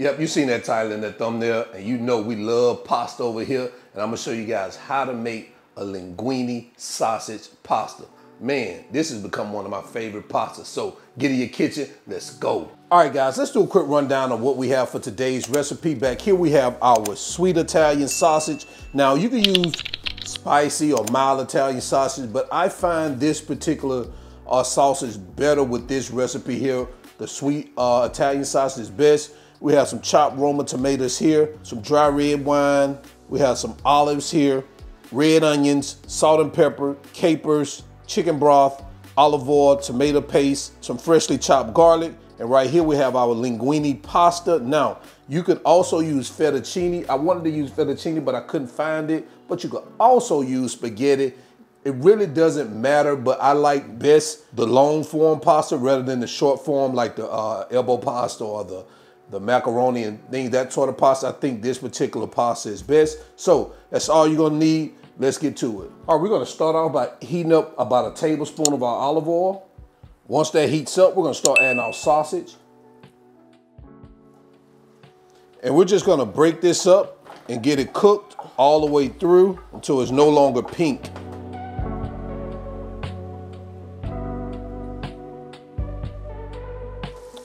Yep, you seen that title in the thumbnail, and you know we love pasta over here, and I'm gonna show you guys how to make a linguine sausage pasta. Man, this has become one of my favorite pastas, so get in your kitchen, let's go. All right, guys, let's do a quick rundown of what we have for today's recipe. Back here we have our sweet Italian sausage. Now, you can use spicy or mild Italian sausage, but I find this particular sausage better with this recipe here. The sweet Italian sausage is best. We have some chopped Roma tomatoes here, some dry red wine. We have some olives here, red onions, salt and pepper, capers, chicken broth, olive oil, tomato paste, some freshly chopped garlic. And right here we have our linguine pasta. Now, you could also use fettuccine. I wanted to use fettuccine, but I couldn't find it. But you could also use spaghetti. It really doesn't matter, but I like best the long form pasta rather than the short form like the elbow pasta or the macaroni and things, that sort of pasta. I think this particular pasta is best. So that's all you're gonna need. Let's get to it. All right, we're gonna start off by heating up about a tablespoon of our olive oil. Once that heats up, we're gonna start adding our sausage. And we're just gonna break this up and get it cooked all the way through until it's no longer pink.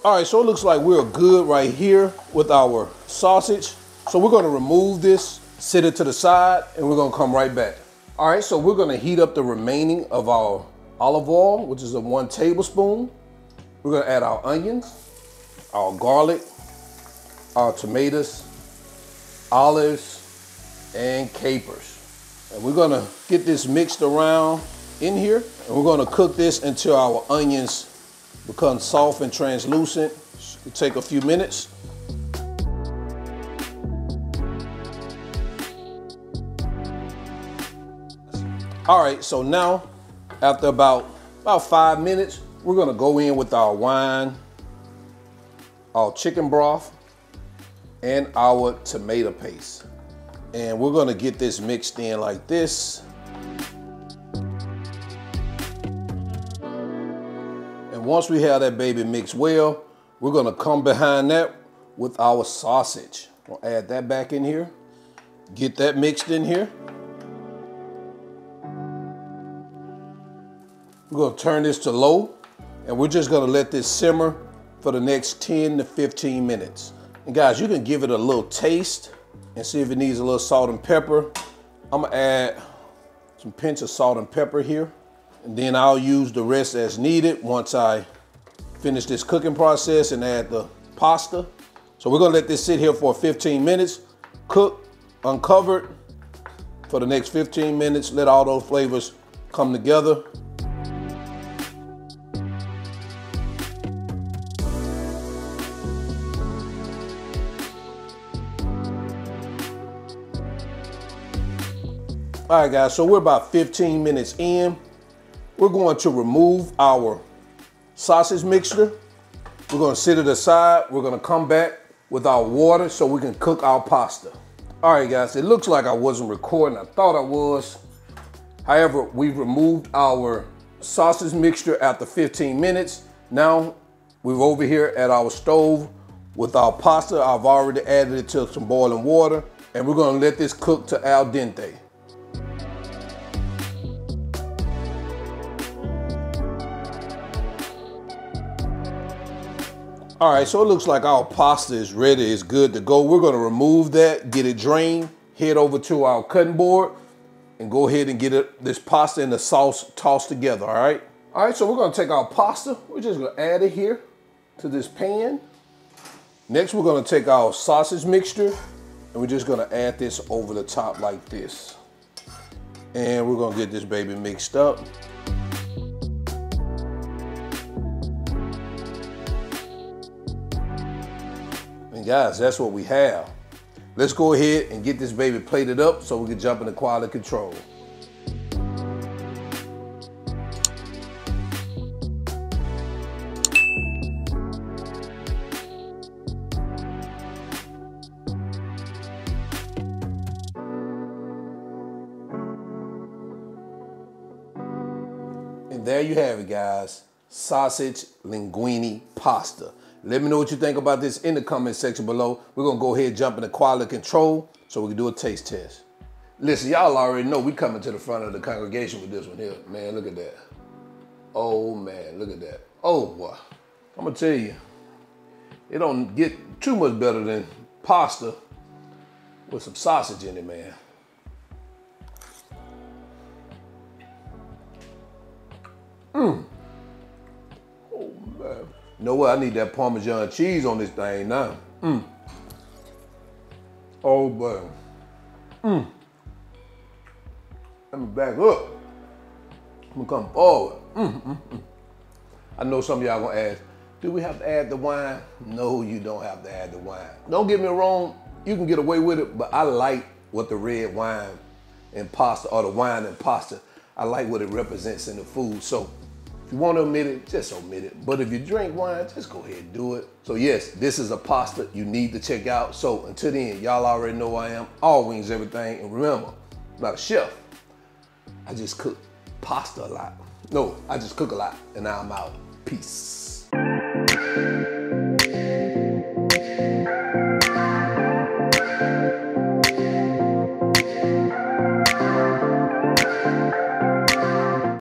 All right, so it looks like we're good right here with our sausage. So we're gonna remove this, set it to the side, and we're gonna come right back. All right, so we're gonna heat up the remaining of our olive oil, which is a 1 tablespoon. We're gonna add our onions, our garlic, our tomatoes, olives, and capers. And we're gonna get this mixed around in here, and we're gonna cook this until our onions become soft and translucent. It'll take a few minutes. All right, so now, after about 5 minutes, we're gonna go in with our wine, our chicken broth, and our tomato paste. And we're gonna get this mixed in like this. And once we have that baby mixed well, we're gonna come behind that with our sausage. We'll add that back in here. Get that mixed in here. We're gonna turn this to low, and we're just gonna let this simmer for the next 10 to 15 minutes. And guys, you can give it a little taste and see if it needs a little salt and pepper. I'm gonna add some pinch of salt and pepper here, and then I'll use the rest as needed once I finish this cooking process and add the pasta. So we're gonna let this sit here for 15 minutes, cook uncovered for the next 15 minutes, let all those flavors come together. All right, guys, so we're about 15 minutes in. We're going to remove our sausage mixture. We're gonna sit it aside. We're gonna come back with our water so we can cook our pasta. All right, guys, it looks like I wasn't recording. I thought I was. However, we've removed our sausage mixture after 15 minutes. Now, we're over here at our stove with our pasta. I've already added it to some boiling water, and we're gonna let this cook to al dente. All right, so it looks like our pasta is ready, it's good to go. We're gonna remove that, get it drained, head over to our cutting board, and go ahead and get this pasta and the sauce tossed together, all right? All right, so we're gonna take our pasta, we're just gonna add it here to this pan. Next, we're gonna take our sausage mixture, and we're just gonna add this over the top like this. And we're gonna get this baby mixed up. Guys, that's what we have. Let's go ahead and get this baby plated up so we can jump into quality control. And there you have it, guys. Sausage linguine pasta. Let me know what you think about this in the comment section below. We're gonna go ahead and jump into quality control so we can do a taste test. Listen, y'all already know we coming to the front of the congregation with this one here. Man, look at that. Oh man, look at that. Oh boy, I'm gonna tell you, it don't get too much better than pasta with some sausage in it, man. Oh man. You know what? I need that Parmesan cheese on this thing now. Oh boy. Let me back up. I'm gonna come forward. I know some of y'all gonna ask, do we have to add the wine? No, you don't have to add the wine. Don't get me wrong, you can get away with it, but I like what the red wine and pasta, or the wine and pasta, I like what it represents in the food. So if you want to omit it, just omit it. But if you drink wine, just go ahead and do it. So yes, this is a pasta you need to check out. So until then, y'all already know who I am. All wings, everything. And remember, I'm not a chef. I just cook pasta a lot. No, I just cook a lot. And now I'm out. Peace.